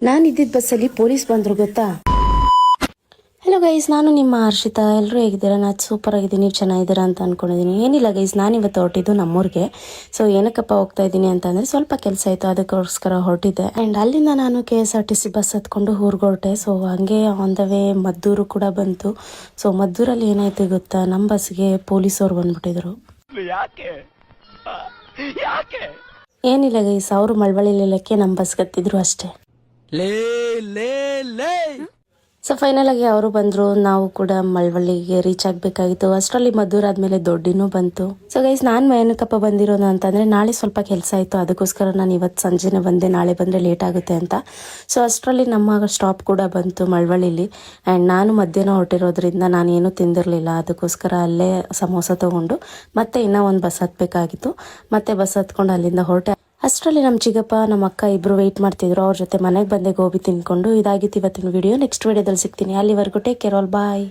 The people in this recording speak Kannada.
ನಾನು ಇದ್ದಿದ್ದ ಬಸ್ಸಲ್ಲಿ ಪೊಲೀಸ್ ಬಂದರು ಗೊತ್ತಾ. ಹಲೋ ಗೈಸ್, ನಾನು ನಿಮ್ಮ ಹರ್ಷಿತಾ. ಎಲ್ಲರೂ ಹೇಗಿದ್ದೀರಾ? ನಾನು ಸೂಪರ್ ಆಗಿದ್ದೀನಿ, ನೀವು ಚೆನ್ನಾಗಿದ್ದೀರಾ ಅಂತ ಅನ್ಕೊಂಡಿದ್ದೀನಿ. ಏನಿಲ್ಲ ಗೈಸ್, ನಾನು ಇವತ್ತು ಹೊರಟಿದ್ದು ನಮ್ಮೂರಿಗೆ. ಸೊ ಏನಕ್ಕಪ್ಪ ಹೋಗ್ತಾ ಇದ್ದೀನಿ ಅಂತಂದರೆ ಸ್ವಲ್ಪ ಕೆಲಸ ಆಯಿತು, ಅದಕ್ಕೋಸ್ಕರ ಹೊರಟಿದ್ದೆ. ಆ್ಯಂಡ್ ಅಲ್ಲಿಂದ ನಾನು KSRTC ಬಸ್ ಹತ್ಕೊಂಡು ಊರಿಗೆ ಹೊರಟೆ. ಸೊ ಹಂಗೆ ಆನ್ ದ ವೇ ಮದ್ದೂರು ಕೂಡ ಬಂತು. ಸೊ ಮದ್ದೂರಲ್ಲಿ ಏನಾಯ್ತು ಗೊತ್ತಾ, ನಮ್ಮ ಬಸ್ಗೆ ಪೊಲೀಸವ್ರು ಬಂದ್ಬಿಟ್ಟಿದ್ರು. ಏನಿಲ್ಲ ಗೈಸ್, ಅವರು ಮಳವಳ್ಳಿಲೆಕ್ಕೆ ನಮ್ಮ ಬಸ್ಗೆ ಹತ್ತಿದ್ರು ಅಷ್ಟೇ. ಸೊ ಫೈನಲ್ ಆಗಿ ಅವರು ಬಂದ್ರು, ನಾವು ಕೂಡ ಮಳವಳ್ಳಿಗೆ ರೀಚ್ ಆಗಬೇಕಾಗಿತ್ತು. ಅಷ್ಟರಲ್ಲಿ ಮದ್ದೂರು ಆದ್ಮೇಲೆ ದೊಡ್ಡಿನೂ ಬಂತು. ಸೊ ಗೈಸ್, ನಾನು ಏನಕ್ಕಪ್ಪ ಬಂದಿರೋದು ಅಂತಂದ್ರೆ ನಾಳೆ ಸ್ವಲ್ಪ ಕೆಲಸ ಆಯಿತು, ಅದಕ್ಕೋಸ್ಕರ ನಾನು ಇವತ್ತು ಸಂಜೆನೆ ಬಂದೆ, ನಾಳೆ ಬಂದರೆ ಲೇಟ್ ಆಗುತ್ತೆ ಅಂತ. ಸೊ ಅಷ್ಟರಲ್ಲಿ ನಮ್ಮ ಸ್ಟಾಪ್ ಕೂಡ ಬಂತು ಮಳವಳ್ಳಿಲಿ. ಆ್ಯಂಡ್ ನಾನು ಮಧ್ಯಾಹ್ನ ಹೊರಟಿರೋದ್ರಿಂದ ನಾನು ಏನೂ ತಿಂದಿರಲಿಲ್ಲ, ಅದಕ್ಕೋಸ್ಕರ ಅಲ್ಲೇ ಸಮೋಸ ತೊಗೊಂಡು ಮತ್ತೆ ಇನ್ನೂ ಒಂದು ಬಸ್ ಹತ್ತಬೇಕಾಗಿತ್ತು. ಮತ್ತೆ ಬಸ್ ಹತ್ಕೊಂಡು ಅಲ್ಲಿಂದ ಹೊರಟೆ. ಅಷ್ಟರಲ್ಲಿ ನಮ್ಮ ಚಿಕ್ಕಪ್ಪ ನಮ್ಮ ಅಕ್ಕ ಇಬ್ಬರು ವೆಯ್ಟ್ ಮಾಡ್ತಿದ್ರು. ಅವ್ರ ಜೊತೆ ಮನೆಗೆ ಬಂದೆ ಗೋಬಿ ತಿನ್ಕೊಂಡು. ಇದಾಗಿತ್ತು ಇವತ್ತಿನ ವಿಡಿಯೋ. ನೆಕ್ಸ್ಟ್ ವಿಡಿಯೋದಲ್ಲಿ ಸಿಗ್ತೀನಿ. ಅಲ್ಲಿವರೆಗೂ ಟೇಕ್ ಕೇರ್, ಆಲ್ ಬಾಯ್.